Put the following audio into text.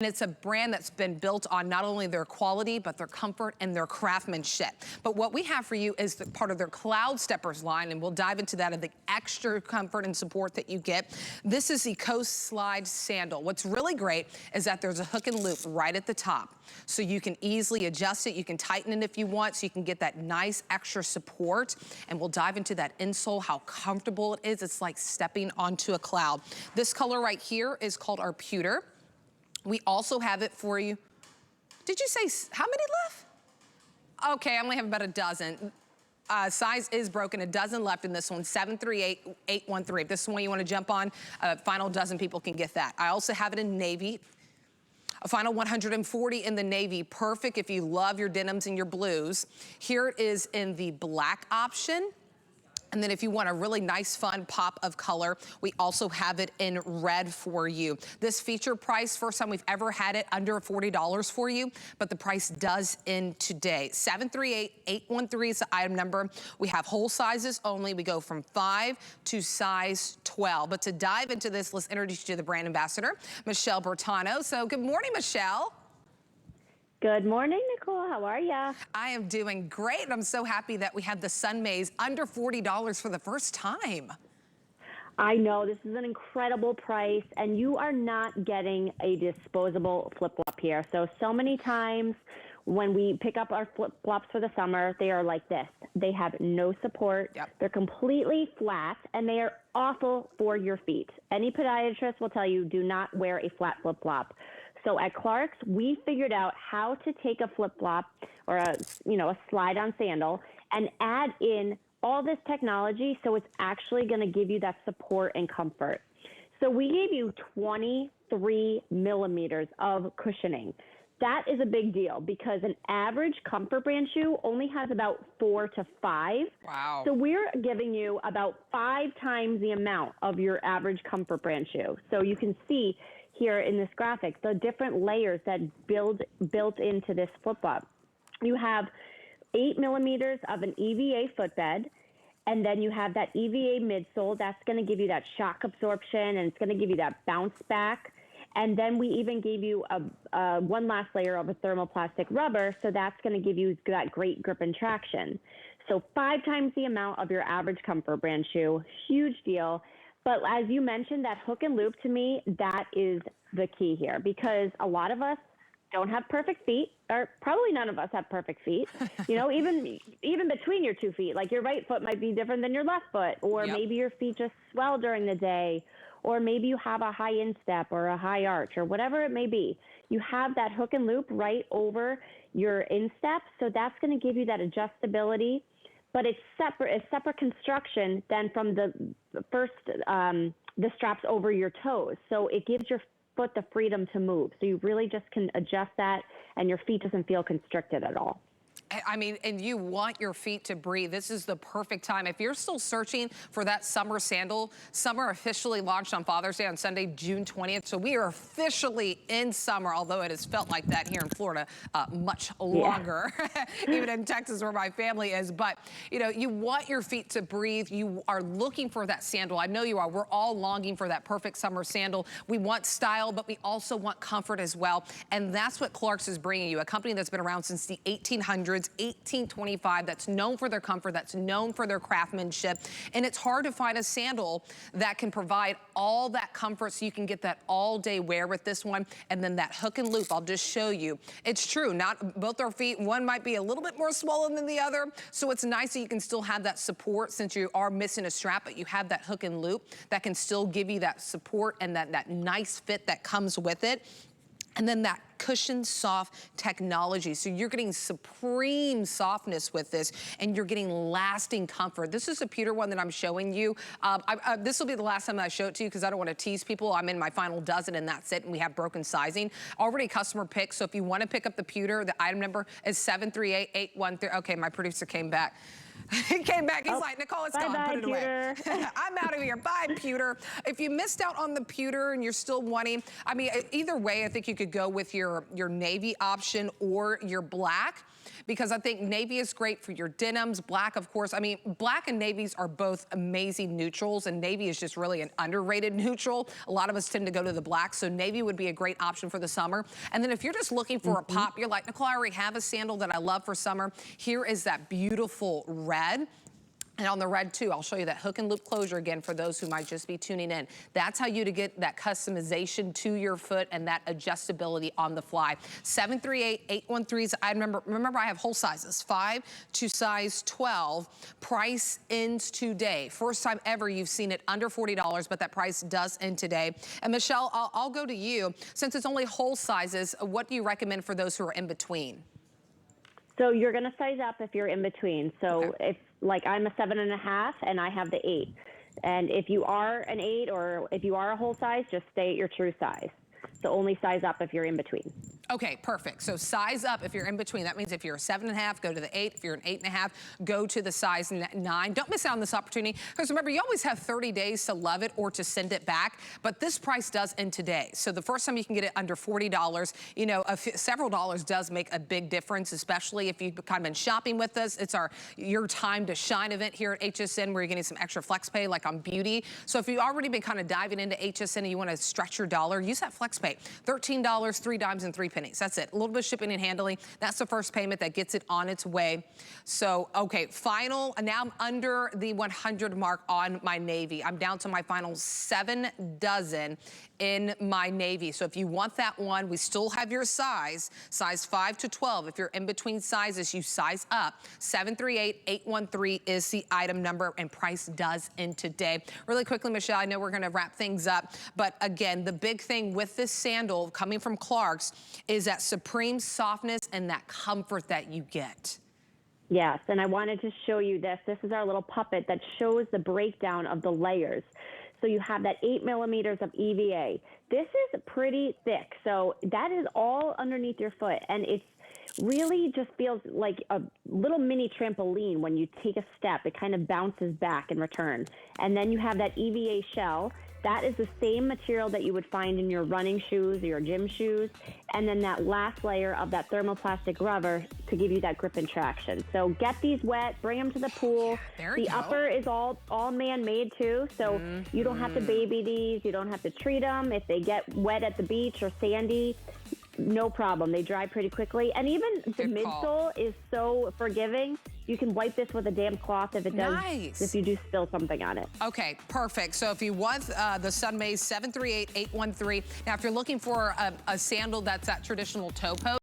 And it's a brand that's been built on not only their quality, but their comfort and their craftsmanship. But what we have for you is part of their CLOUDSTEPPERS line, and we'll dive into that and the extra comfort and support that you get. This is the Coast Slides sandal. What's really great is that there's a hook and loop right at the top. So you can easily adjust it. You can tighten it if you want, so you can get that nice extra support. And we'll dive into that insole, how comfortable it is. It's like stepping onto a cloud. This color right here is called our Pewter. We also have it for you. Did you say, how many left? Okay, I only have about a dozen. Size is broken, a dozen left in this one, 738-813. If this is one you want to jump on, final dozen people can get that. I also have it in navy. A final 140 in the navy, perfect if you love your denims and your blues. Here it is in the black option. And then if you want a really nice, fun pop of color, we also have it in red for you. This feature price, first time we've ever had it under $40 for you, but the price does end today. 738-813 is the item number. We have whole sizes only. We go from 5 to size 12. But to dive into this, let's introduce you to the brand ambassador, Michelle Bertano. So good morning, Michelle. Good morning, Nicole. How are ya? I am doing great, and I'm so happy that we have the Sunmaze under $40 for the first time. I know, this is an incredible price, and you are not getting a disposable flip-flop here. So many times when we pick up our flip-flops for the summer, they are like this. They have no support. Yep. They're completely flat, and they are awful for your feet. Any podiatrist will tell you, do not wear a flat flip-flop. So at Clarks, we figured out how to take a flip-flop or a slide-on sandal and add in all this technology so it's actually going to give you that support and comfort. So we gave you 23 millimeters of cushioning. That is a big deal because an average comfort brand shoe only has about 4 to 5. Wow. So we're giving you about 5 times the amount of your average comfort brand shoe. So you can see here in this graphic, the different layers that built into this flip-flop. You have 8 millimeters of an EVA footbed, and then you have that EVA midsole. That's going to give you that shock absorption, and it's going to give you that bounce back. And then we even gave you one last layer of a thermoplastic rubber, so that's going to give you that great grip and traction. So 5 times the amount of your average comfort brand shoe. Huge deal. But as you mentioned, that hook and loop, to me, that is the key here, because a lot of us don't have perfect feet, or probably none of us have perfect feet. You know, even between your 2 feet, like your right foot might be different than your left foot, or maybe your feet just swell during the day, or maybe you have a high instep or a high arch, or whatever it may be. You have that hook and loop right over your instep, so that's going to give you that adjustability. But it's separate construction than from the straps over your toes. So it gives your foot the freedom to move. So you really just can adjust that, and your feet doesn't feel constricted at all. I mean, and you want your feet to breathe. This is the perfect time. If you're still searching for that summer sandal, summer officially launched on Father's Day on Sunday, June 20th. So we are officially in summer, although it has felt like that here in Florida much longer, even in Texas where my family is. But, you know, you want your feet to breathe. You are looking for that sandal. I know you are. We're all longing for that perfect summer sandal. We want style, but we also want comfort as well. And that's what Clarks is bringing you, a company that's been around since the 1800s. 1825, that's known for their comfort, that's known for their craftsmanship. And it's hard to find a sandal that can provide all that comfort so you can get that all day wear with this one. And then that hook and loop, I'll just show you. It's true, not both our feet, one might be a little bit more swollen than the other. So it's nice that you can still have that support since you are missing a strap, but you have that hook and loop that can still give you that support and that nice fit that comes with it. And then that cushion soft technology. So you're getting supreme softness with this, and you're getting lasting comfort. This is a Pewter one that I'm showing you. This will be the last time I show it to you because I don't want to tease people. I'm in my final dozen and that's it, and we have broken sizing. Already customer picked, so if you want to pick up the Pewter, the item number is 738-813. Okay, my producer came back. He came back, he's like, Nicole, it's gone, put it Pewter. away. I'm out of here, bye, Pewter. If you missed out on the Pewter and you're still wanting, I mean, either way, I think you could go with your navy option or your black, because I think navy is great for your denims. Black, of course, I mean, black and navies are both amazing neutrals, and navy is just really an underrated neutral. A lot of us tend to go to the black, so navy would be a great option for the summer. And then if you're just looking for a pop, you're like, Nicole, I already have a sandal that I love for summer. Here is that beautiful red. And on the red too, I'll show you that hook and loop closure again for those who might just be tuning in. That's how you to get that customization to your foot and that adjustability on the fly. 738-813 is, I remember I have whole sizes, 5 to size 12. Price ends today. First time ever you've seen it under $40, but that price does end today. And Michelle, I'll go to you. Since it's only whole sizes, what do you recommend for those who are in between? So you're going to size up if you're in between. So Okay. if, like, I'm a 7.5 and I have the 8. And if you are an 8 or if you are a whole size, just stay at your true size. So only size up if you're in between. Okay, perfect. So size up if you're in between. That means if you're a 7.5, go to the 8. If you're an 8.5, go to the size 9. Don't miss out on this opportunity, because remember, you always have 30 days to love it or to send it back, but this price does end today. So the first time you can get it under $40, you know, several dollars does make a big difference, especially if you've kind of been shopping with us. It's your time to shine event here at HSN, where you're getting some extra flex pay like on beauty. So if you've already been kind of diving into HSN and you want to stretch your dollar, use that flex pay. $13, 3 dimes and 3 pennies. That's it. A little bit of shipping and handling. That's the first payment that gets it on its way. So, okay, final. Now I'm under the 100 mark on my navy. I'm down to my final 7 dozen in my navy. So if you want that one, we still have your size 5 to 12. If you're in between sizes, you size up. 738-813 is the item number, and price does end today. Really quickly, Michelle, I know we're gonna wrap things up, but again, the big thing with this sandal coming from Clarks is that supreme softness and that comfort that you get. Yes, and I wanted to show you this. This is our little puppet that shows the breakdown of the layers. So you have that 8 millimeters of EVA. This is pretty thick, so that is all underneath your foot, and it's really just feels like a little mini trampoline. When you take a step, it kind of bounces back in return. And then you have that EVA shell. That is the same material that you would find in your running shoes or your gym shoes. And then that last layer of that thermoplastic rubber to give you that grip and traction. So get these wet, bring them to the pool. The upper is all man-made too, so you don't have to baby these. You don't have to treat them. If they get wet at the beach or sandy, no problem. They dry pretty quickly. And even the midsole is so forgiving. You can wipe this with a damp cloth if it does, if you do spill something on it. Okay, perfect. So if you want the Sunmaze, 738-813. Now, if you're looking for a sandal that's that traditional toe post,